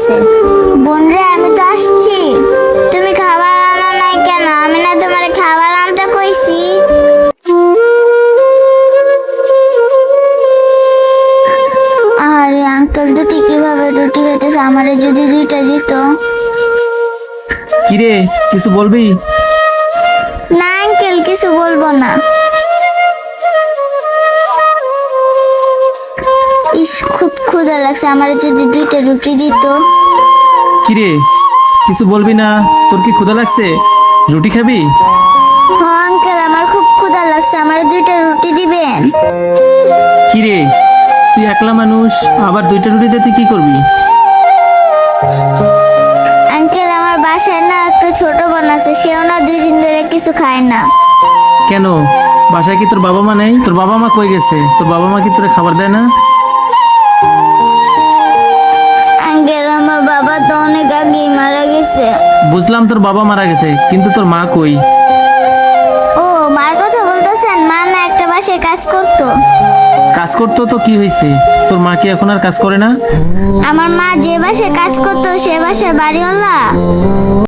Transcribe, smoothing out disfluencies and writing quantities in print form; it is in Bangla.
গেছে। বোন রে, আমি তো আসছি, তুমি খাবার আনো নাই কেন? আমি না তোমার খাবার আনতে কইছি। আরে আঙ্কেল দুটি কিভাবে রুটি খেতেছে, আমারে যদি দুইটা দিত। কিরে, কিছু বলবি? না আঙ্কেল, কিছু বলবো না। ইস, খুব ক্ষুধা লাগছে, আমারে যদি দুইটা রুটি দিত। কিরে, কিছু বলবি না? তোর কি ক্ষুধা লাগছে? রুটি খাবি? হ্যাঁ আঙ্কেল, আমার খুব ক্ষুধা লাগছে, আমারে দুইটা রুটি দিবেন? কিরে, তুই একলা মানুষ, আবার দুইটা রুটি দিয়ে তুই কি করবি? আঙ্কেল, আমার বাসায় না একটা ছোট বোন আছে, সেও না 2 দিন ধরে কিছু খায় না। কেন, বাসায় কি তোর বাবা মা নেই? তোর বাবা মা কই গেছে? তোর বাবা মা কি তোরে খাবার দেয় না? আঙ্কেল, আমার বাবা তো অনেক আগেই মারা গেছে। বুঝলাম তোর বাবা মারা গেছে, কিন্তু তোর মা কই? ও, মার কথা বলতেছেন? মা না একটা বাসায় কাজ করতো। কাজ করতো তো কি হয়েছে? তোর মা কি এখন আর কাজ করে না? আমার মা যে বাসায় কাজ করতো সে বাসার বাড়িওয়ালা